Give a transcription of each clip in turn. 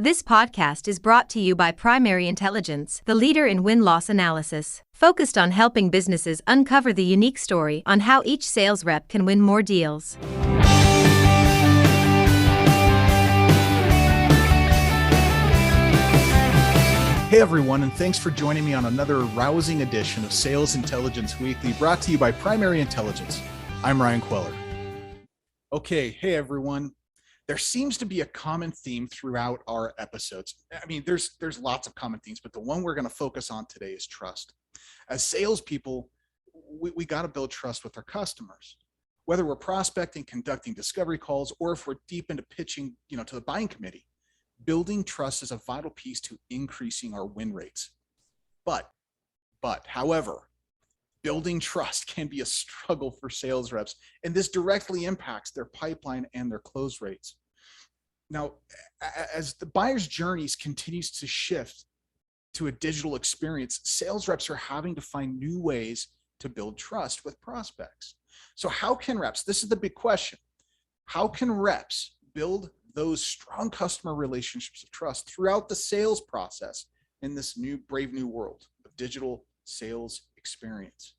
This podcast is brought to you by Primary Intelligence, the leader in win-loss analysis, focused on helping businesses uncover the unique story on how each sales rep can win more deals. Hey everyone, and thanks for joining me on another rousing edition of Sales Intelligence Weekly, brought to you by Primary Intelligence. I'm Ryan Queller. Okay, hey everyone. There seems to be a common theme throughout our episodes. I mean, there's lots of common themes, but the one we're going to focus on today is trust. As salespeople, we got to build trust with our customers. Whether we're prospecting, conducting discovery calls, or if we're deep into pitching, to the buying committee, building trust is a vital piece to increasing our win rates. However, building trust can be a struggle for sales reps, and this directly impacts their pipeline and their close rates. Now, as the buyer's journeys continues to shift to a digital experience, sales reps are having to find new ways to build trust with prospects. So how can reps, this is the big question, how can reps build those strong customer relationships of trust throughout the sales process in this brave new world of digital sales experience?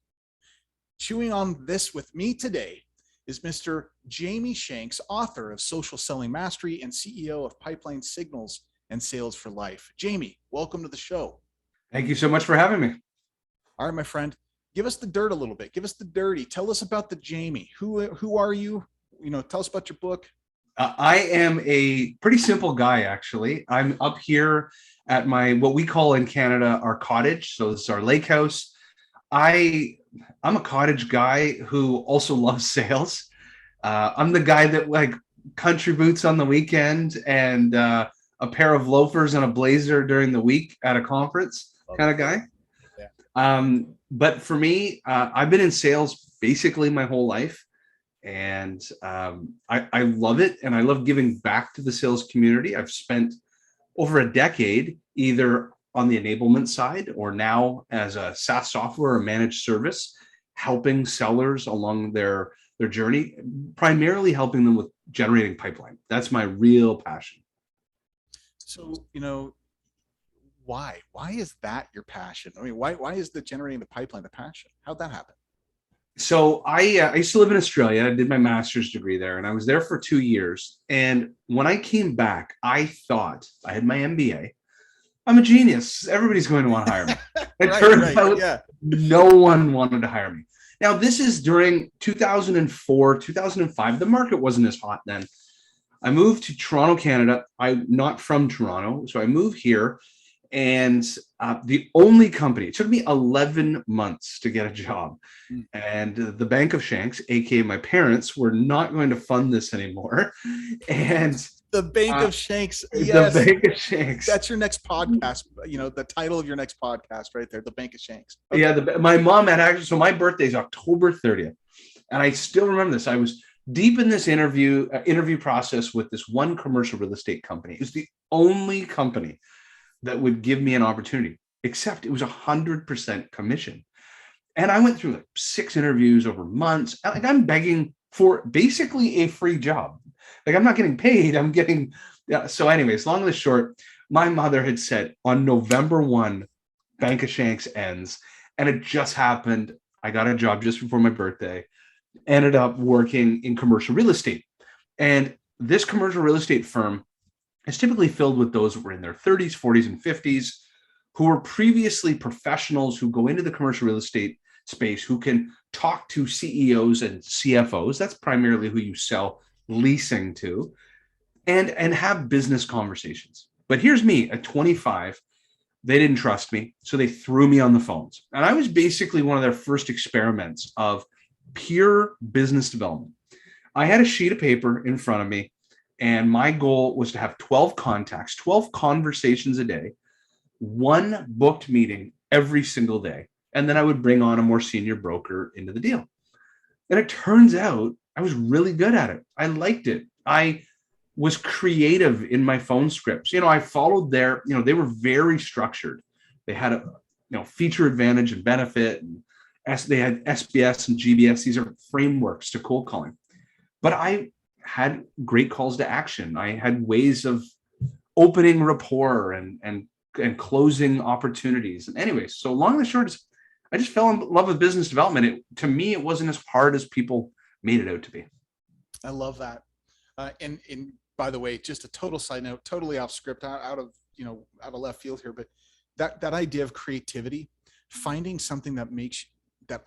Chewing on this with me today is Mr. Jamie Shanks, author of Social Selling Mastery and CEO of Pipeline Signals and Sales for Life. Jamie, welcome to the show. Thank you so much for having me. All right, my friend, give us the dirt a little bit. Give us the dirty. Tell us about the Jamie. Who are you? Tell us about your book. I am a pretty simple guy, actually. I'm up here at what we call in Canada, our cottage. So this is our lake house. I'm a cottage guy who also loves sales. I'm the guy that like country boots on the weekend and a pair of loafers and a blazer during the week at a conference kind of guy. Yeah. But for me, I've been in sales basically my whole life. And I love it. And I love giving back to the sales community. I've spent over a decade either on the enablement side or now as a SaaS software or managed service, helping sellers along their journey, primarily helping them with generating pipeline. That's my real passion. So, why is that your passion? I mean, why is the generating the pipeline the passion? How'd that happen? So I used to live in Australia. I did my master's degree there, and I was there for 2 years. And when I came back, I thought I had my MBA. I'm a genius. Everybody's going to want to hire me. It turns out no one wanted to hire me. Now, this is during 2004, 2005. The market wasn't as hot then. I moved to Toronto, Canada. I'm not from Toronto, so I moved here. And the only company, it took me 11 months to get a job. And the Bank of Shanks, aka my parents, were not going to fund this anymore. And the Bank of Shanks, yes. The Bank of Shanks. That's your next podcast. The title of your next podcast right there, the Bank of Shanks. Okay. Yeah, my mom had actually, so my birthday is October 30th. And I still remember this. I was deep in this interview process with this one commercial real estate company. It was the only company that would give me an opportunity, except it was 100% commission. And I went through like 6 interviews over months. Like I'm begging for basically a free job. Like I'm not getting paid. I'm getting, yeah. So anyways, long and short, my mother had said on November 1, Bank of Shanks ends. And it just happened. I got a job just before my birthday, ended up working in commercial real estate. And this commercial real estate firm is typically filled with those who were in their 30s, 40s, and 50s, who were previously professionals who go into the commercial real estate space, who can talk to CEOs and CFOs. That's primarily who you sell leasing to, and have business conversations. But here's me at 25. They didn't trust me, so they threw me on the phones. And I was basically one of their first experiments of pure business development. I had a sheet of paper in front of me, and my goal was to have 12 contacts, 12 conversations a day, 1 booked meeting every single day. And then I would bring on a more senior broker into the deal. And it turns out I was really good at it. I liked it. I was creative in my phone scripts. I followed they were very structured. They had a, feature advantage and benefit, and they had SBS and GBS. These are frameworks to cold calling. But I had great calls to action. I had ways of opening rapport and closing opportunities. And anyways, so long and short is I just fell in love with business development. To me, it wasn't as hard as people made it out to be. I love that. And by the way, just a total side note, totally off script, out of left field here, but that idea of creativity, finding something that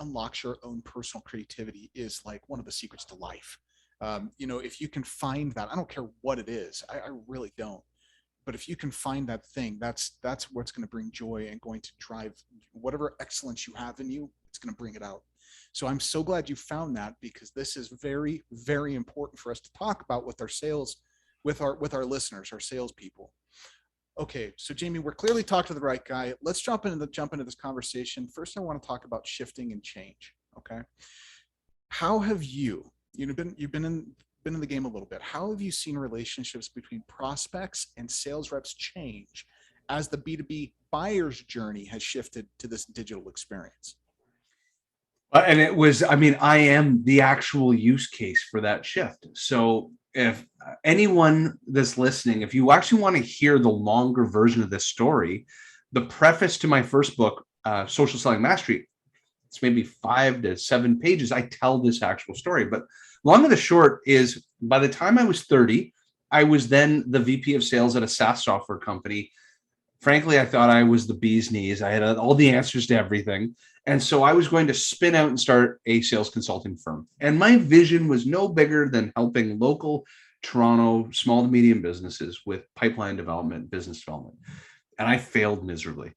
unlocks your own personal creativity is like one of the secrets to life. If you can find that, I don't care what it is, I really don't. But if you can find that thing, that's what's going to bring joy and going to drive whatever excellence you have in you. It's going to bring it out. So I'm so glad you found that, because this is very, very important for us to talk about with our sales, with our listeners, our salespeople. Okay, so Jamie, we're clearly talking to the right guy. Let's jump into this conversation. First, I want to talk about shifting and change. Okay, how have you've been in the game a little bit? How have you seen relationships between prospects and sales reps change as the B2B buyer's journey has shifted to this digital experience? And it was, I mean, I am the actual use case for that shift. So if anyone that's listening, if you actually want to hear the longer version of this story, the preface to my first book, Social Selling Mastery, it's maybe 5 to 7 pages. I tell this actual story, but long and the short is, by the time I was 30, I was then the VP of sales at a SaaS software company. Frankly, I thought I was the bee's knees. I had all the answers to everything. And so I was going to spin out and start a sales consulting firm. And my vision was no bigger than helping local Toronto small to medium businesses with pipeline development, business development. And I failed miserably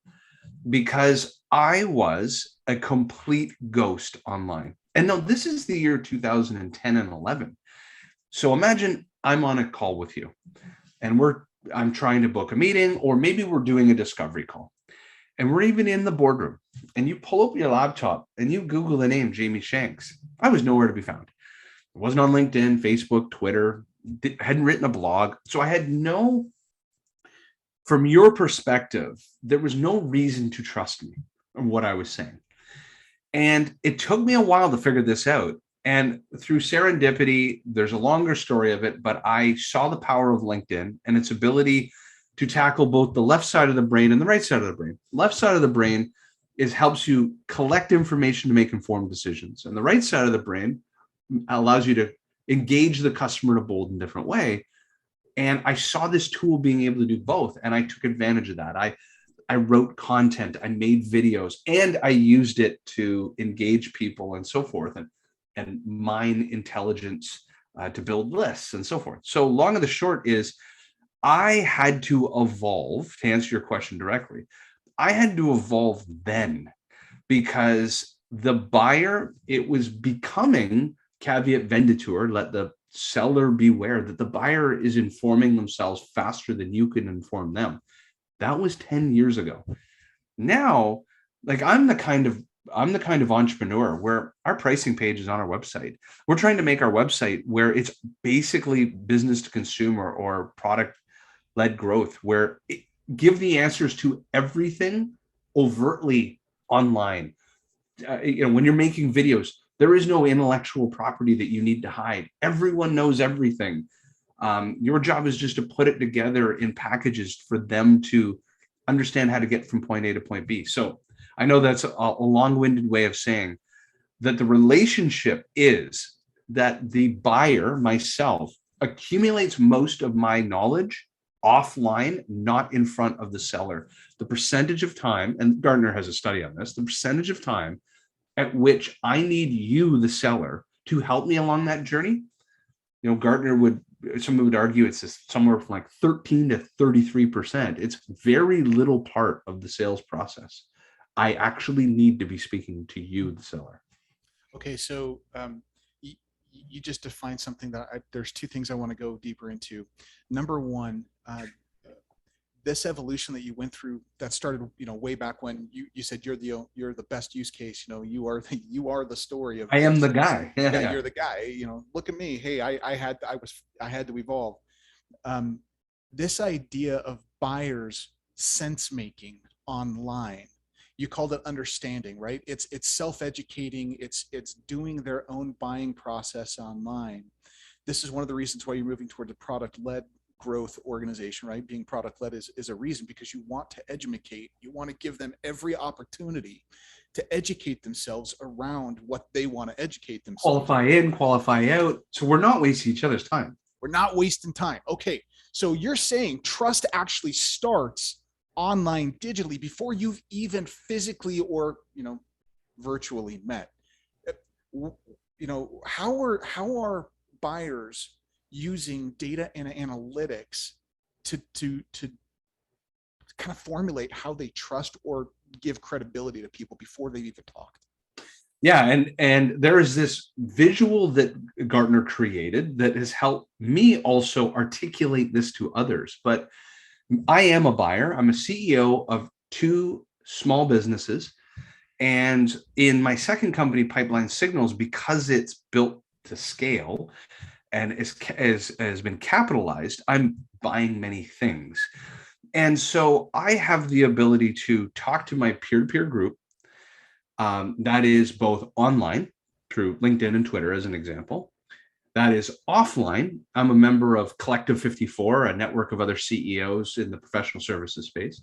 because I was a complete ghost online. And now this is the year 2010 and 11. So imagine I'm on a call with you and I'm trying to book a meeting, or maybe we're doing a discovery call. And we're even in the boardroom, and you pull up your laptop and you Google the name Jamie Shanks. I was nowhere to be found. I wasn't on LinkedIn, Facebook, Twitter, hadn't written a blog. So I had from your perspective, there was no reason to trust me on what I was saying. And it took me a while to figure this out. And through serendipity, there's a longer story of it, but I saw the power of LinkedIn and its ability to tackle both the left side of the brain and the right side of the brain. Left side of the brain helps you collect information to make informed decisions. And the right side of the brain allows you to engage the customer in a bold and different way. And I saw this tool being able to do both. And I took advantage of that. I wrote content, I made videos, and I used it to engage people and so forth, and mine intelligence to build lists and so forth. So long and the short is, I had to evolve, to answer your question directly. I had to evolve then, because the buyer, it was becoming caveat venditor, let the seller beware, that the buyer is informing themselves faster than you can inform them. That was 10 years ago. Now, like I'm the kind of entrepreneur where our pricing page is on our website. We're trying to make our website where it's basically business to consumer or product led growth, where give the answers to everything overtly online. When you're making videos, there is no intellectual property that you need to hide. Everyone knows everything. Your job is just to put it together in packages for them to understand how to get from point A to point B. So I know that's a long-winded way of saying that the relationship is that the buyer, myself, accumulates most of my knowledge offline, not in front of the seller. The percentage of time, and Gartner has a study on this, the percentage of time at which I need you, the seller, to help me along that journey. Someone would argue it's somewhere from like 13 to 33%. It's very little part of the sales process. I actually need to be speaking to you, the seller. Okay, so you just defined something that there's 2 things I want to go deeper into. Number one, this evolution that you went through that started, way back when you said you're the best use case. You are the story of. I am the guy. Yeah, you're the guy. Look at me. Hey, I had to evolve. This idea of buyers sense making online. You called it understanding, right? It's self-educating. It's doing their own buying process online. This is one of the reasons why you're moving toward the product-led growth organization, right? Being product led is a reason, because you want to educate, you want to give them every opportunity to educate themselves around what they want to educate themselves. Qualify in, qualify out. So we're not wasting each other's time. We're not wasting time. Okay. So you're saying trust actually starts online digitally before you've even physically or, virtually met. How are buyers using data and analytics to kind of formulate how they trust or give credibility to people before they've even talked? Yeah, and there is this visual that Gartner created that has helped me also articulate this to others. But I am a buyer. I'm a CEO of 2 small businesses. And in my second company, Pipeline Signals, because it's built to scale and has been capitalized, I'm buying many things. And so I have the ability to talk to my peer-to-peer group. That is both online through LinkedIn and Twitter, as an example. That is offline. I'm a member of Collective 54, a network of other CEOs in the professional services space.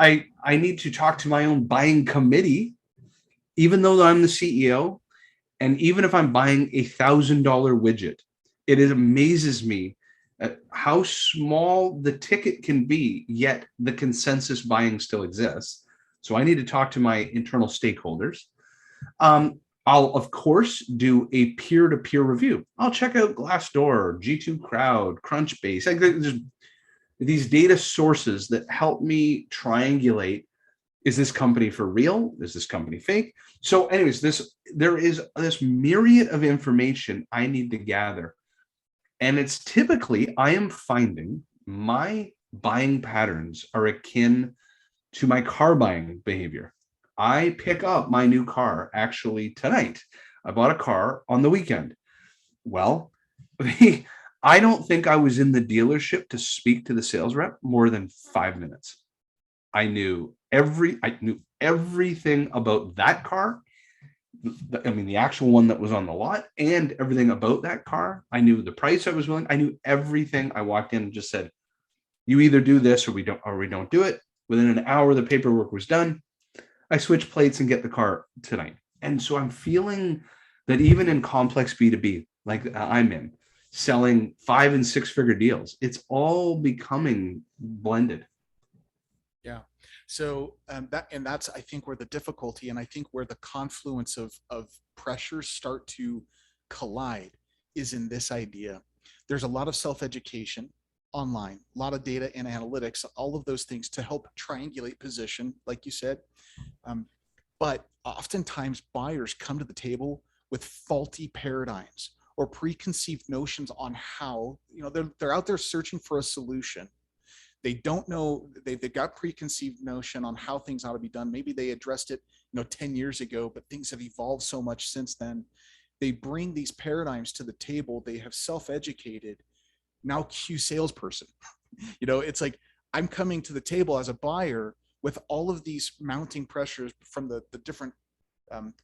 I need to talk to my own buying committee, even though I'm the CEO. And even if I'm buying $1,000 widget, it amazes me at how small the ticket can be, yet the consensus buying still exists. So I need to talk to my internal stakeholders. I'll, of course, do a peer-to-peer review. I'll check out Glassdoor, G2 Crowd, Crunchbase. There's these data sources that help me triangulate, is this company for real? Is this company fake? So anyways, there is this myriad of information I need to gather. And it's typically, I am finding my buying patterns are akin to my car buying behavior. I pick up my new car actually tonight. I bought a car on the weekend. Well, I don't think I was in the dealership to speak to the sales rep more than 5 minutes. I knew everything about that car. I mean, the actual one that was on the lot, and everything about that car. I knew the price I was willing. I knew everything. I walked in and just said, you either do this or we don't do it. Within an hour, the paperwork was done. I switch plates and get the car tonight. And so I'm feeling that even in complex B2B, like I'm in, selling 5 and 6 figure deals, it's all becoming blended. Yeah. So that's, I think, where the difficulty, and I think where the confluence of pressures start to collide is in this idea. There's a lot of self-education online, a lot of data and analytics, all of those things to help triangulate position, like you said. But oftentimes buyers come to the table with faulty paradigms or preconceived notions on how, they're out there searching for a solution. They don't know, they've got preconceived notion on how things ought to be done. Maybe they addressed it, 10 years ago, but things have evolved so much since then. They bring these paradigms to the table. They have self-educated. Now cue salesperson. It's like, I'm coming to the table as a buyer with all of these mounting pressures from the different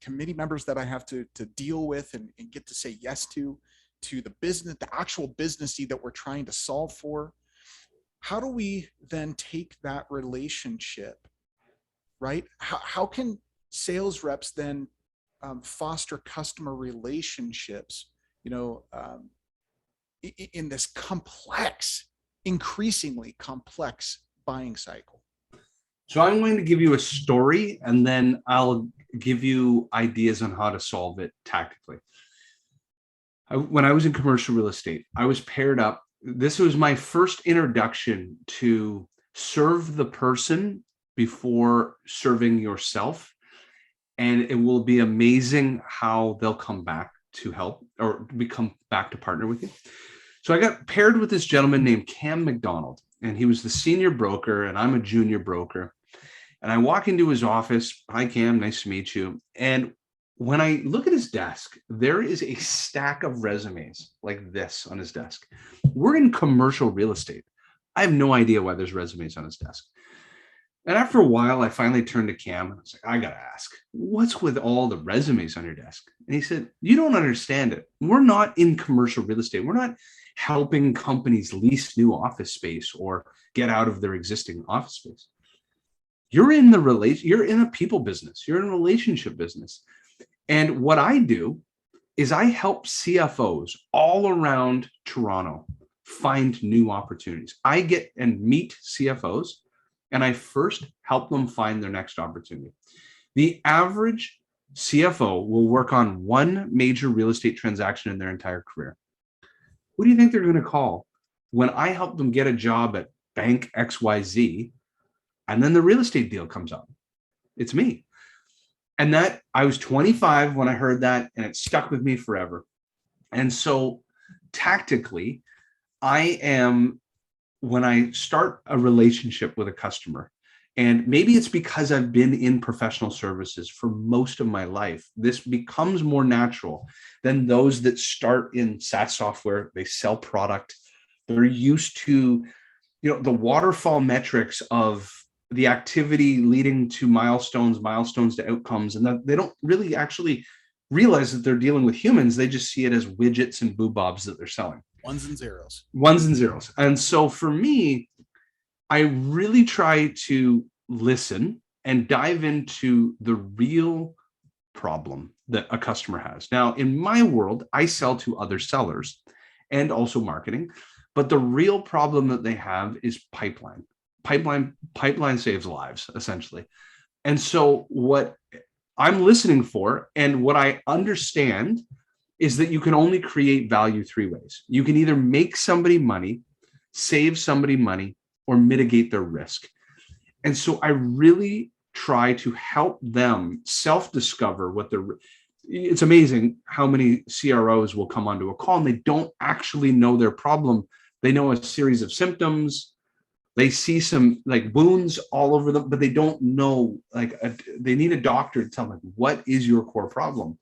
committee members that I have to deal with and get to say yes to the business, the actual businessy that we're trying to solve for. How do we then take that relationship, right? How can sales reps then foster customer relationships, in this complex, increasingly complex buying cycle? So I'm going to give you a story, and then I'll give you ideas on how to solve it tactically. When I was in commercial real estate, I was paired up. This was my first introduction to serve the person before serving yourself. And it will be amazing how they'll come back to help or come back to partner with you. So I got paired with this gentleman named Cam McDonald, and he was the senior broker and I'm a junior broker. And I walk into his office. Hi, Cam. Nice to meet you. And when I look at his desk, there is a stack of resumes like this on his desk. We're in commercial real estate. I have no idea why there's resumes on his desk. And after a while, I finally turned to Cam and I was like, I got to ask, what's with all the resumes on your desk? And he said, you don't understand it. We're not in commercial real estate. We're not helping companies lease new office space or get out of their existing office space. You're in a people business, you're in a relationship business. And what I do is I help CFOs all around Toronto find new opportunities. I get and meet CFOs, and I first help them find their next opportunity. The average CFO will work on one major real estate transaction in their entire career. Who do you think they're going to call when I help them get a job at Bank XYZ and then the real estate deal comes up? It's me. And that I was 25 when I heard that, and it stuck with me forever. And so tactically, when I start a relationship with a customer, and maybe it's because I've been in professional services for most of my life, this becomes more natural than those that start in SaaS software. They sell product. They're used to, the waterfall metrics of the activity leading to milestones to outcomes, and that they don't really actually realize that they're dealing with humans. They just see it as widgets and boobobs that they're selling. Ones and zeros. And so for me, I really try to listen and dive into the real problem that a customer has. Now, in my world, I sell to other sellers and also marketing, but the real problem that they have is pipeline. Pipeline saves lives, essentially. And so what I'm listening for and what I understand is that you can only create value three ways. You can either make somebody money, save somebody money, or mitigate their risk. And so I really try to help them self-discover it's amazing how many CROs will come onto a call and they don't actually know their problem. They know a series of symptoms. They see some wounds all over them, but they don't know, they need a doctor to tell them, what is your core problem?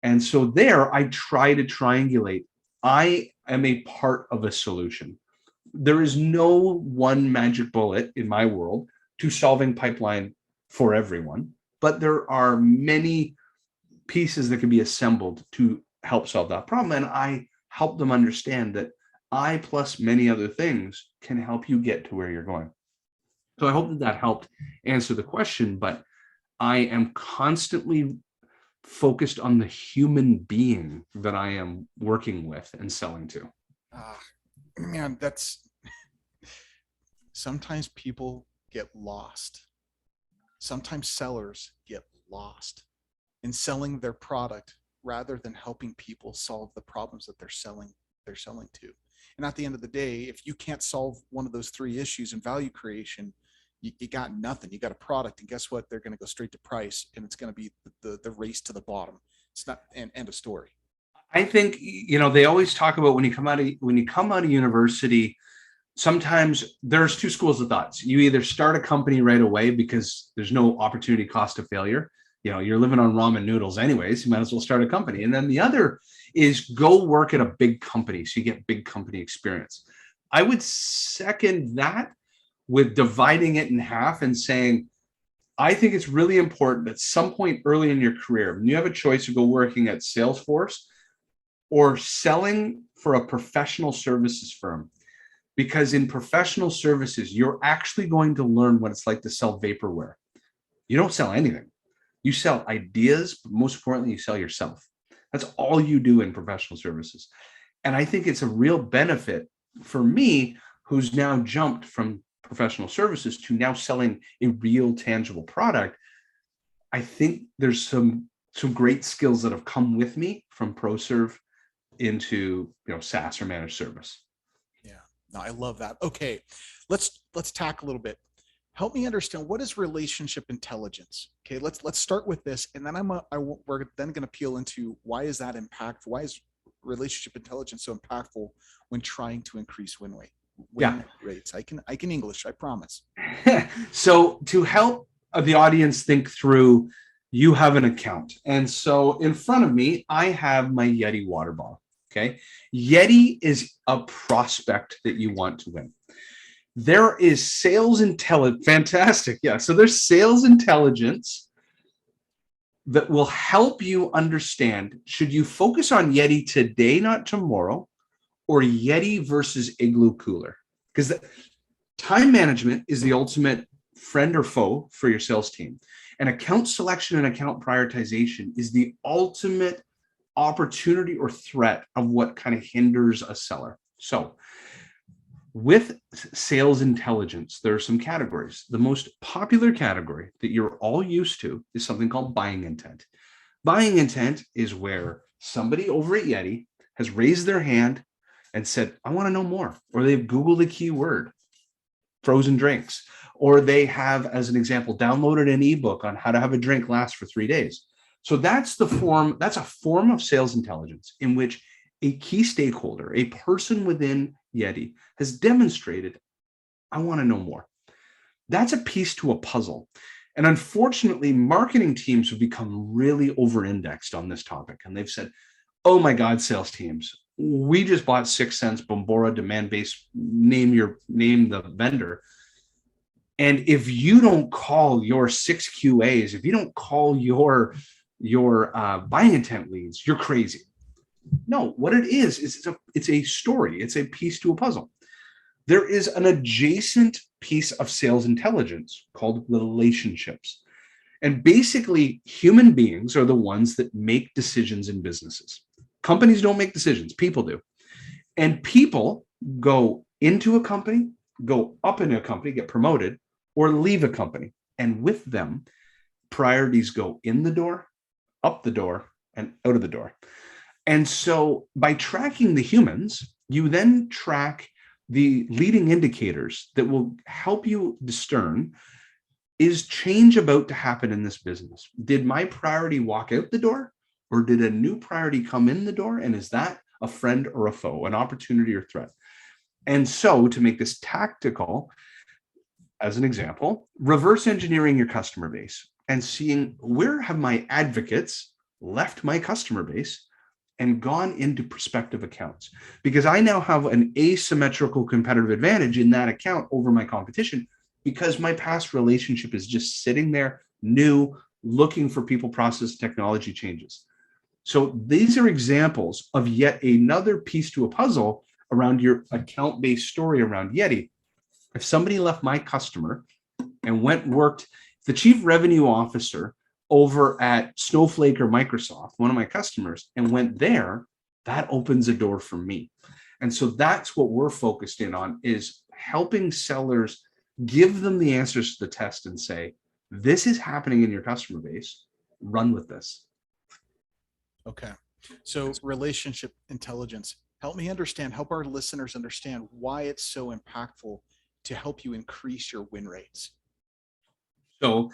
And so there I try to triangulate. I am a part of a solution. There is no one magic bullet in my world to solving pipeline for everyone, but there are many pieces that can be assembled to help solve that problem. And I help them understand that I, plus many other things, can help you get to where you're going. So I hope that helped answer the question, but I am constantly focused on the human being that I am working with and selling to. Man, sometimes people get lost. Sometimes sellers get lost in selling their product rather than helping people solve the problems that they're selling to. And at the end of the day, if you can't solve one of those three issues in value creation, you got nothing. You got a product, and guess what? They're going to go straight to price, and it's going to be the race to the bottom. It's not an end of story. I think they always talk about when you come out of university, sometimes there's two schools of thoughts. You either start a company right away because there's no opportunity cost of failure. You're living on ramen noodles anyways, you might as well start a company. And then the other is go work at a big company so you get big company experience. I would second that with dividing it in half and saying, I think it's really important at some point early in your career, when you have a choice to go working at Salesforce or selling for a professional services firm. Because in professional services, you're actually going to learn what it's like to sell vaporware. You don't sell anything. You sell ideas, but most importantly, you sell yourself. That's all you do in professional services. And I think it's a real benefit for me, who's now jumped from professional services to now selling a real tangible product. I think there's some great skills that have come with me from ProServe into SaaS or managed service. Yeah, no, I love that. Okay, let's tack a little bit. Help me understand, what is relationship intelligence? Okay, let's start with this, and then we're then going to peel into why is that impactful? Why is relationship intelligence so impactful when trying to increase win rates? I can English, I promise. So to help the audience think through, you have an account, and so in front of me I have my Yeti water bottle. Okay, Yeti is a prospect that you want to win. There is sales intelligence. Fantastic. Yeah. So there's sales intelligence that will help you understand, should you focus on Yeti today, not tomorrow, or Yeti versus Igloo cooler? Because time management is the ultimate friend or foe for your sales team. And account selection and account prioritization is the ultimate opportunity or threat of what kind of hinders a seller. So with sales intelligence, there are some categories. The most popular category that you're all used to is something called buying intent. Buying intent is where somebody over at Yeti has raised their hand and said, I want to know more. Or they've Googled a keyword, frozen drinks. Or they have, as an example, downloaded an ebook on how to have a drink last for 3 days. So that's a form of sales intelligence in which a key stakeholder, a person within Yeti, has demonstrated, I want to know more. That's a piece to a puzzle. And unfortunately, marketing teams have become really over-indexed on this topic. And they've said, oh my God, sales teams, we just bought 6sense, Bombora, Demandbase, name the vendor. And if you don't call your 6 QAs, if you don't call your buying intent leads, you're crazy. No, what it is it's a story. It's a piece to a puzzle. There is an adjacent piece of sales intelligence called relationships. And basically, human beings are the ones that make decisions in businesses. Companies don't make decisions, people do. And people go into a company, go up into a company, get promoted, or leave a company. And with them, priorities go in the door, up the door, and out of the door. And so by tracking the humans, you then track the leading indicators that will help you discern, is change about to happen in this business? Did my priority walk out the door, or did a new priority come in the door? And is that a friend or a foe, an opportunity or threat? And so to make this tactical, as an example, reverse engineering your customer base and seeing where have my advocates left my customer base and gone into prospective accounts, because I now have an asymmetrical competitive advantage in that account over my competition, because my past relationship is just sitting there new, looking for people, process, technology changes. So these are examples of yet another piece to a puzzle around your account-based story around Yeti. If somebody left my customer and worked the chief revenue officer over at Snowflake or Microsoft, one of my customers, and went there, that opens a door for me. And so that's what we're focused in on, is helping sellers, give them the answers to the test and say, this is happening in your customer base, run with this. Okay. So relationship intelligence, help our listeners understand why it's so impactful to help you increase your win rates. So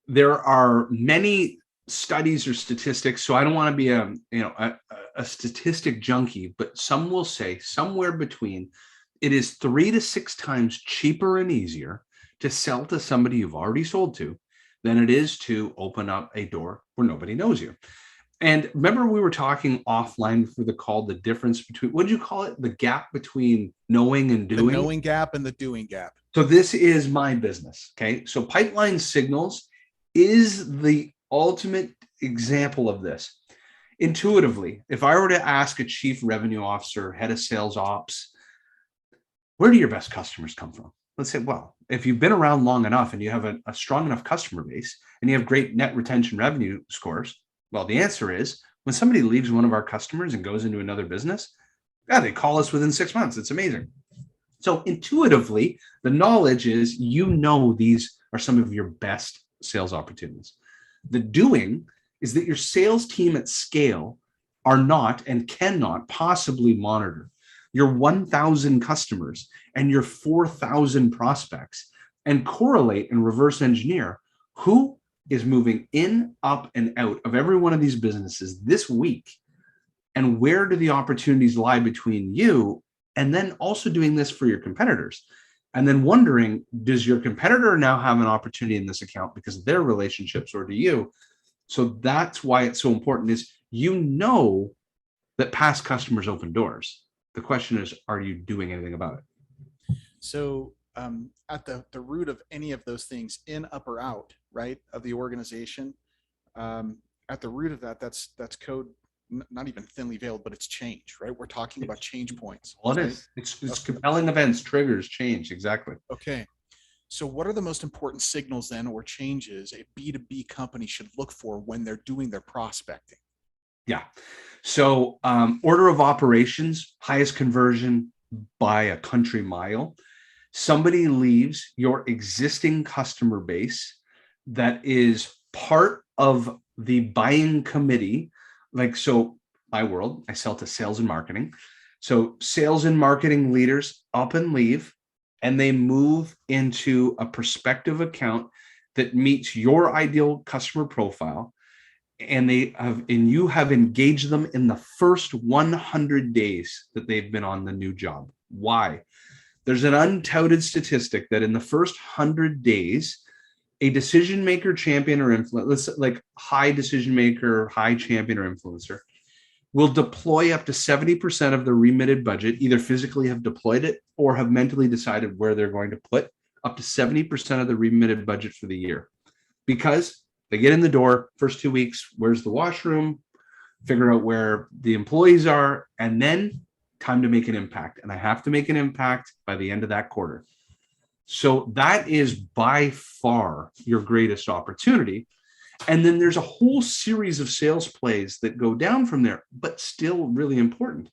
there are many studies or statistics. So I don't want to be a statistic junkie, but some will say somewhere between, it is 3 to 6 times cheaper and easier to sell to somebody you've already sold to than it is to open up a door where nobody knows you. And remember, we were talking offline for the call, the difference between, what did you call it? The gap between knowing and doing? The knowing gap and the doing gap. So this is my business. Okay. So Pipeline Signals is the ultimate example of this. Intuitively, if I were to ask a chief revenue officer, head of sales ops, where do your best customers come from? Let's say, well, if you've been around long enough and you have a strong enough customer base and you have great net retention revenue scores, well, the answer is when somebody leaves one of our customers and goes into another business, they call us within 6 months. It's amazing. So intuitively, the knowledge is, these are some of your best sales opportunities. The doing is that your sales team at scale are not and cannot possibly monitor your 1,000 customers and your 4,000 prospects and correlate and reverse engineer who is moving in, up, and out of every one of these businesses this week, and where do the opportunities lie between you, and then also doing this for your competitors. And then wondering, does your competitor now have an opportunity in this account because of their relationships, or do you? So that's why it's so important, is that past customers open doors. The question is, are you doing anything about it? So at the root of any of those things, in, up, or out, right, of the organization, at the root of that's code not even thinly veiled, but it's change, right? We're talking about change points. Well, it Right? is. It's compelling events, triggers, change. Exactly. Okay. So what are the most important signals then or changes a B2B company should look for when they're doing their prospecting? Yeah. So order of operations, highest conversion by a country mile. Somebody leaves your existing customer base that is part of the buying committee. Like, so my world, I sell to sales and marketing. So sales and marketing leaders up and leave, and they move into a prospective account that meets your ideal customer profile, and you have engaged them in the first 100 days that they've been on the new job. Why? There's an untouted statistic that in the first 100 days, a decision maker, champion, or influencer, like high decision maker, high champion, or influencer, will deploy up to 70% of the remitted budget, either physically have deployed it or have mentally decided where they're going to put up to 70% of the remitted budget for the year. Because they get in the door, first 2 weeks, where's the washroom, figure out where the employees are, and then time to make an impact. And I have to make an impact by the end of that quarter. So that is by far your greatest opportunity. And then there's a whole series of sales plays that go down from there, but still really important.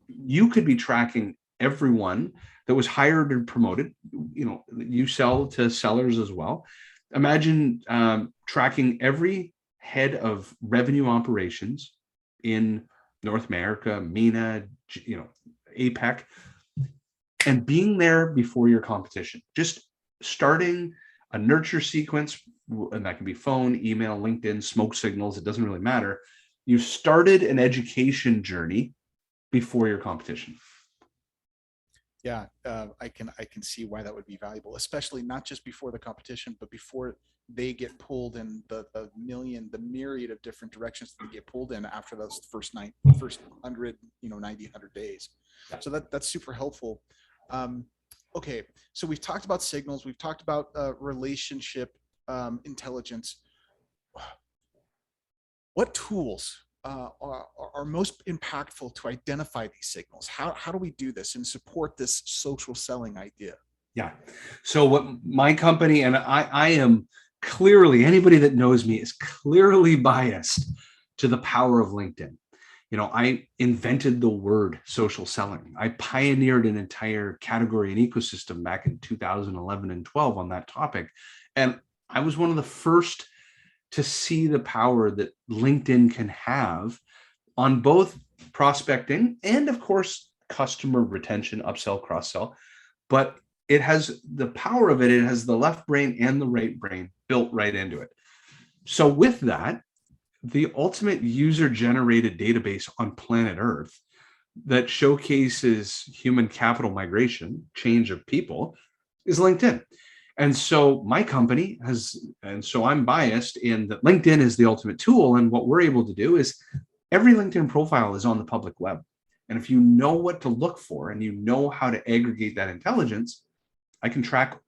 You could be tracking everyone that was hired and promoted. You sell to sellers as well. Imagine tracking every head of revenue operations in North America, MENA, APAC, and being there before your competition. Just starting a nurture sequence, and that can be phone, email, LinkedIn, smoke signals. It doesn't really matter. You started an education journey before your competition. Yeah, I can see why that would be valuable, especially not just before the competition, but before they get pulled in the myriad of different directions that they get pulled in after those first 100, 90, 100 days. So that's super helpful. Okay, so we've talked about signals, we've talked about relationship intelligence. What tools are most impactful to identify these signals? How do we do this and support this social selling idea? Yeah. So what my company, and I am clearly, anybody that knows me is clearly biased to the power of LinkedIn. I invented the word social selling. I pioneered an entire category and ecosystem back in 2011 and 12 on that topic. And I was one of the first to see the power that LinkedIn can have on both prospecting and, of course, customer retention, upsell, cross-sell. But it has the power of it. It has the left brain and the right brain built right into it. So with that, the ultimate user-generated database on planet Earth that showcases human capital migration, change of people, is LinkedIn. And so my company so I'm biased in that LinkedIn is the ultimate tool. And what we're able to do is every LinkedIn profile is on the public web. And if you know what to look for and you know how to aggregate that intelligence, I can track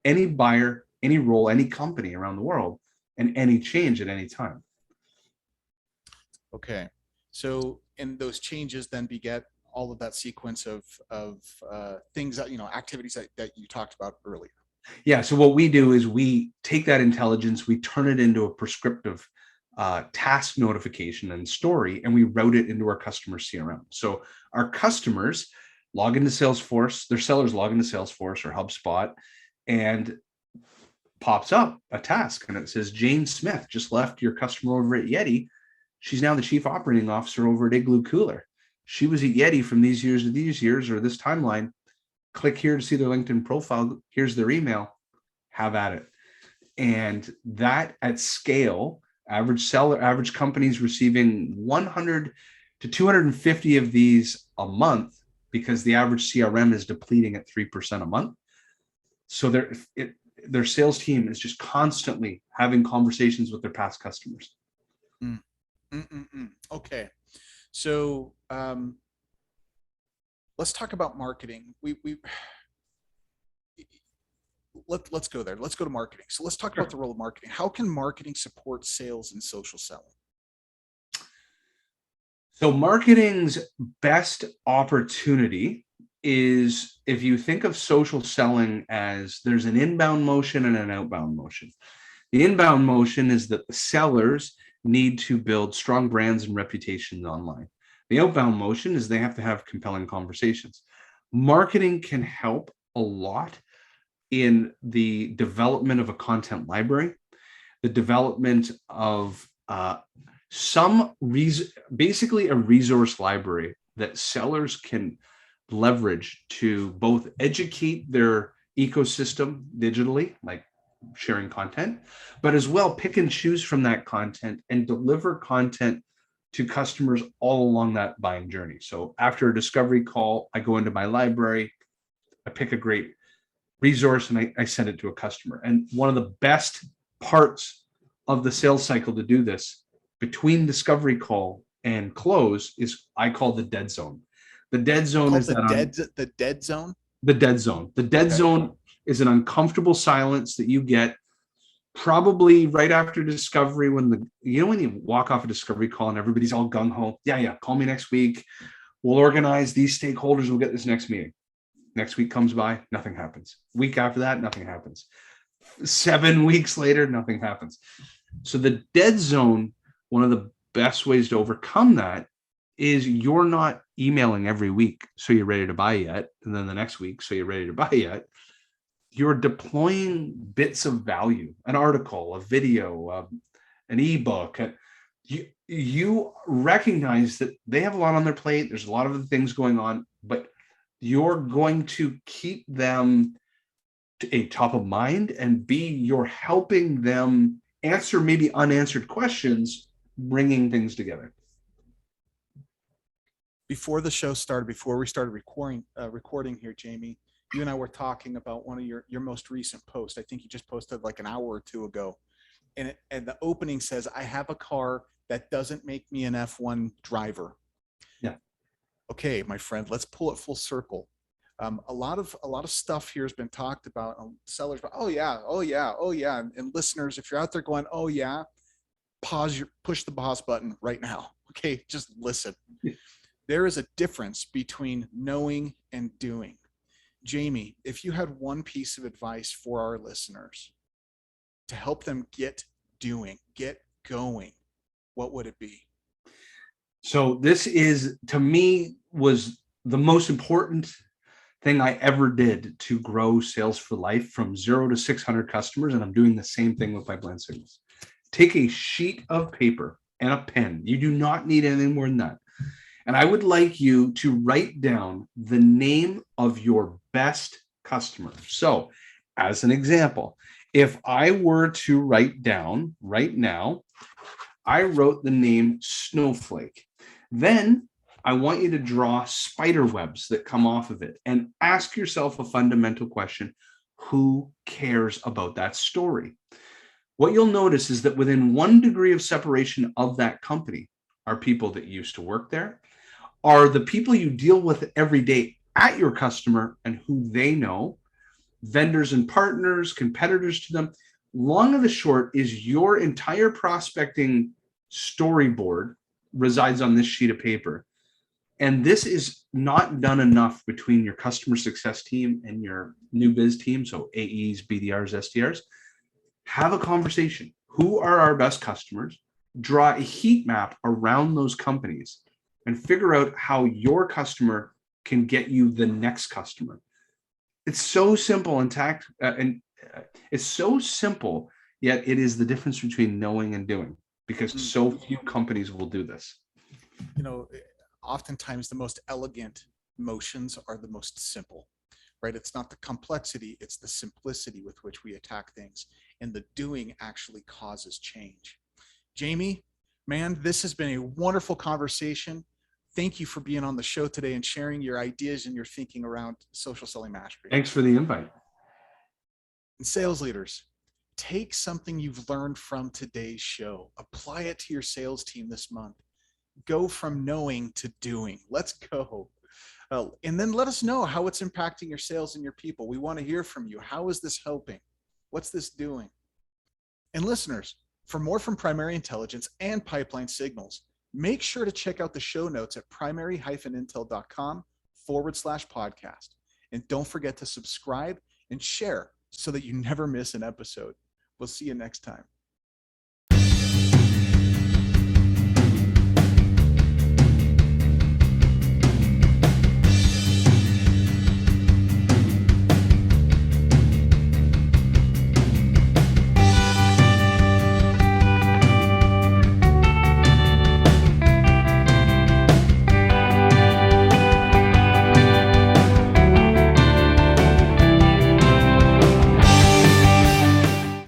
any buyer, any role, any company around the world, and any change at any time. Okay, so and those changes then beget all of that sequence of things that activities that you talked about earlier. Yeah. So what we do is we take that intelligence, we turn it into a prescriptive task notification and story, and we route it into our customer CRM. So our customers log into Salesforce, their sellers log into Salesforce or HubSpot, and pops up a task, and it says Jane Smith just left your customer over at Yeti. She's now the chief operating officer over at Igloo Cooler. She was at Yeti from these years to these years, or this timeline. Click here to see their LinkedIn profile. Here's their email. Have at it. And that at scale, average companies receiving 100 to 250 of these a month, because the average CRM is depleting at 3% a month. So their sales team is just constantly having conversations with their past customers. Okay, so let's talk about marketing. Let's go there. Let's go to marketing. So let's talk about the role of marketing. How can marketing support sales and social selling? So marketing's best opportunity is, if you think of social selling as there's an inbound motion and an outbound motion. The inbound motion is that the sellers need to build strong brands and reputations online. The outbound motion is they have to have compelling conversations. Marketing can help a lot in the development of a content library, the development of basically a resource library that sellers can leverage to both educate their ecosystem digitally, like sharing content, but as well pick and choose from that content and deliver content to customers all along that buying journey. So after a discovery call, I go into my library, I pick a great resource, and I send it to a customer. And one of the best parts of the sales cycle to do this between discovery call and close is I call the dead zone. The dead zone is the dead zone. The dead zone. The dead zone is an uncomfortable silence that you get probably right after discovery, when when you walk off a discovery call and everybody's all gung-ho. Yeah, call me next week. We'll organize these stakeholders. We'll get this next meeting. Next week comes by, nothing happens. Week after that, nothing happens. 7 weeks later, nothing happens. So the dead zone, one of the best ways to overcome that is you're not emailing every week, so you're ready to buy yet. And then the next week, so you're ready to buy yet. You're deploying bits of value, an article, a video, an ebook. You recognize that they have a lot on their plate. There's a lot of other things going on, but you're going to keep them A, top of mind, and B, you're helping them answer maybe unanswered questions, bringing things together. Before the show started, before we started recording here, Jamie, you and I were talking about one of your most recent posts. I think you just posted like an hour or two ago. And the opening says, I have a car that doesn't make me an F1 driver. Yeah. Okay, my friend, let's pull it full circle. A lot of stuff here has been talked about. Sellers, oh yeah. And listeners, if you're out there going, oh yeah, push the pause button right now. Okay, just listen. Yeah. There is a difference between knowing and doing. Jamie, if you had one piece of advice for our listeners to help them get going, what would it be? So this is, to me, was the most important thing I ever did to grow Sales for Life from 0 to 600 customers. And I'm doing the same thing with my Blend Signals. Take a sheet of paper and a pen. You do not need anything more than that. And I would like you to write down the name of your best customer. So as an example, if I were to write down right now, I wrote the name Snowflake. Then I want you to draw spider webs that come off of it and ask yourself a fundamental question. Who cares about that story? What you'll notice is that within 1 degree of separation of that company are people that used to work there, are the people you deal with every day at your customer and who they know, vendors and partners, competitors to them. Long of the short is your entire prospecting storyboard resides on this sheet of paper. And this is not done enough between your customer success team and your new biz team. So AEs, BDRs, SDRs, have a conversation. Who are our best customers? Draw a heat map around those companies and figure out how your customer can get you the next customer. It's so simple and it's so simple, yet it is the difference between knowing and doing, because so few companies will do this. Oftentimes the most elegant motions are the most simple, right? It's not the complexity, it's the simplicity with which we attack things, and the doing actually causes change. Jamie, man, this has been a wonderful conversation. Thank you for being on the show today and sharing your ideas and your thinking around social selling mastery. Thanks for the invite. And sales leaders, take something you've learned from today's show, apply it to your sales team this month. Go from knowing to doing. Let's go. And then let us know how it's impacting your sales and your people. We want to hear from you. How is this helping? What's this doing? And listeners, for more from Primary Intelligence and Pipeline Signals, Make sure to check out the show notes at primary-intel.com/podcast. And don't forget to subscribe and share so that you never miss an episode. We'll see you next time.